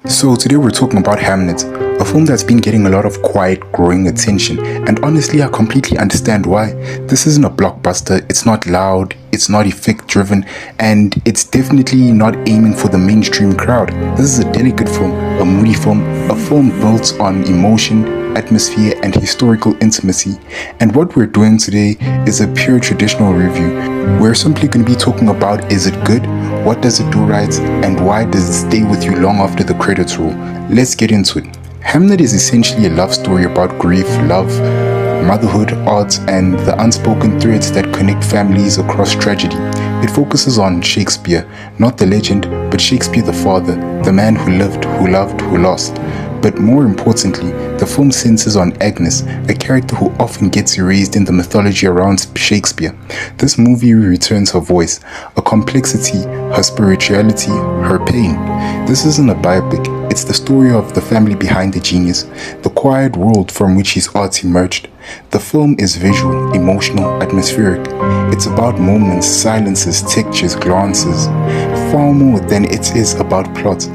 So today we're talking about Hamnet, a film that's been getting a lot of quiet, growing attention, and honestly I completely understand why. This isn't a blockbuster, it's not loud, it's not effect driven, and it's definitely not aiming for the mainstream crowd. This is a delicate film, a moody film, a film built on emotion, atmosphere, and historical intimacy. And what we're doing today is a pure traditional review. We're simply going to be talking about, is it good, what does it do right, and why does it stay with you long after the credits roll. Let's get into it. Hamnet is essentially a love story about grief, love, motherhood, art, and the unspoken threads that connect families across tragedy. It focuses on Shakespeare, not the legend, but Shakespeare the father, the man who lived, who loved, who lost. But more importantly, the film centers on Agnes, a character who often gets erased in the mythology around Shakespeare. This movie returns her voice, her complexity, her spirituality, her pain. This isn't a biopic, it's the story of the family behind the genius, the quiet world from which his art emerged. The film is visual, emotional, atmospheric. It's about moments, silences, textures, glances, far more than it is about plot.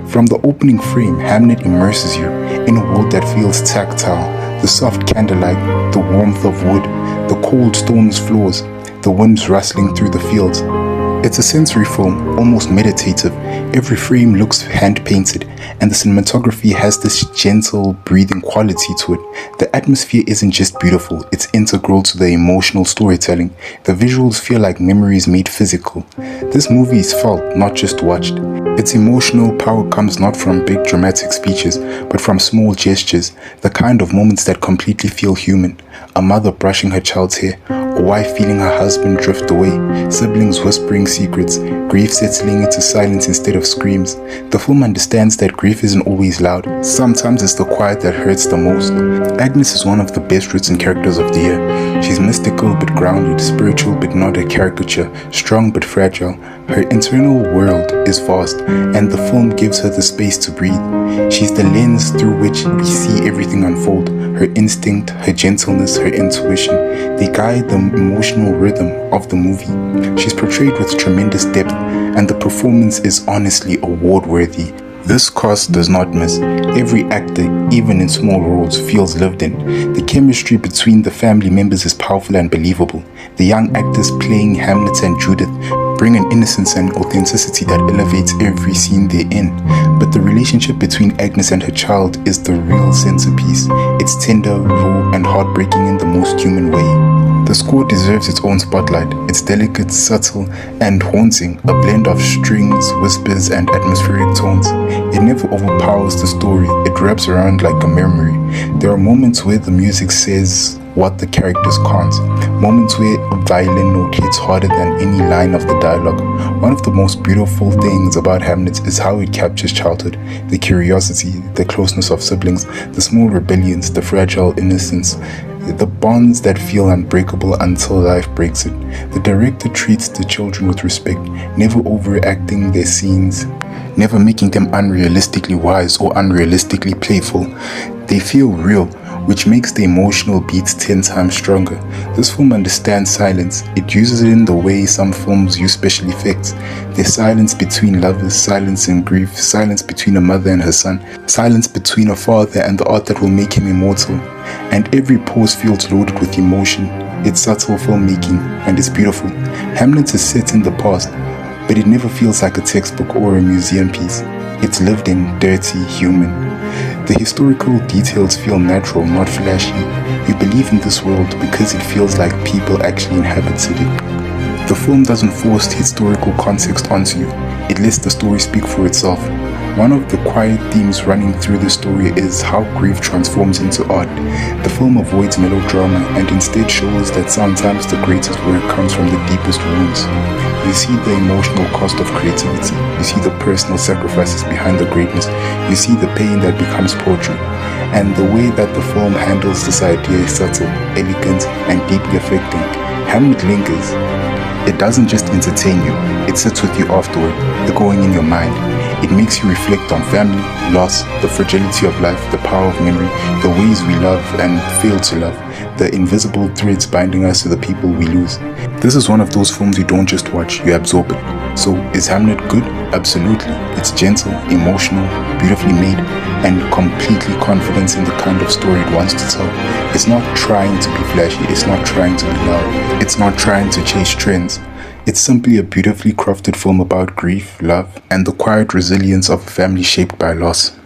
From the opening frame, Hamnet immerses you in a world that feels tactile, the soft candlelight, the warmth of wood, the cold stone floors, the winds rustling through the fields. It's a sensory film, almost meditative. Every frame looks hand-painted, and the cinematography has this gentle, breathing quality to it. The atmosphere isn't just beautiful, it's integral to the emotional storytelling. The visuals feel like memories made physical. This movie is felt, not just watched. Its emotional power comes not from big dramatic speeches, but from small gestures, the kind of moments that completely feel human. A mother brushing her child's hair, a wife feeling her husband drift away, siblings whispering secrets, grief settling into silence instead of screams. The film understands that grief isn't always loud. Sometimes it's the quiet that hurts the most. Agnes is one of the best written characters of the year. She's mystical but grounded, spiritual but not a caricature, strong but fragile. Her internal world is vast, and the film gives her the space to breathe. She's the lens through which we see everything unfold. Her instinct, her gentleness, her intuition, they guide the emotional rhythm of the movie. She's portrayed with tremendous depth, and the performance is honestly award-worthy. This cast does not miss. Every actor, even in small roles, feels lived in. The chemistry between the family members is powerful and believable. The young actors playing Hamnet and Judith bring an innocence and authenticity that elevates every scene they're in. But the relationship between Agnes and her child is the real centerpiece. It's tender, raw, and heartbreaking in the most human way. The score deserves its own spotlight. It's delicate, subtle, and haunting, a blend of strings, whispers, and atmospheric tones. It never overpowers the story, it wraps around like a memory. There are moments where the music says what the characters can't. Moments where a violin note hits harder than any line of the dialogue. One of the most beautiful things about Hamnet is how it captures childhood, the curiosity, the closeness of siblings, the small rebellions, the fragile innocence, the bonds that feel unbreakable until life breaks it. The director treats the children with respect, never overacting their scenes, never making them unrealistically wise or unrealistically playful. They feel real, which makes the emotional beats 10 times stronger. This film understands silence. It uses it in the way some films use special effects. There's silence between lovers, silence in grief, silence between a mother and her son, silence between a father and the art that will make him immortal. And every pause feels loaded with emotion. It's subtle filmmaking, and it's beautiful. Hamnet is set in the past, but it never feels like a textbook or a museum piece. It's lived in, dirty, human. The historical details feel natural, not flashy. You believe in this world because it feels like people actually inhabited it. The film doesn't force historical context onto you. It lets the story speak for itself. One of the quiet themes running through the story is how grief transforms into art. The film avoids melodrama and instead shows that sometimes the greatest work comes from the deepest wounds. You see the emotional cost of creativity. You see the personal sacrifices behind the greatness. You see the pain that becomes poetry. And the way that the film handles this idea is subtle, elegant, and deeply affecting. Hamnet lingers. It doesn't just entertain you, it sits with you afterward, echoing in your mind. It makes you reflect on family, loss, the fragility of life, the power of memory, the ways we love and fail to love. the invisible threads binding us to the people we lose. This is one of those films you don't just watch, you absorb it. So is Hamnet good? Absolutely. It's gentle, emotional, beautifully made, and completely confident in the kind of story it wants to tell. It's not trying to be flashy, it's not trying to be loud, it's not trying to chase trends. It's simply a beautifully crafted film about grief, love, and the quiet resilience of a family shaped by loss.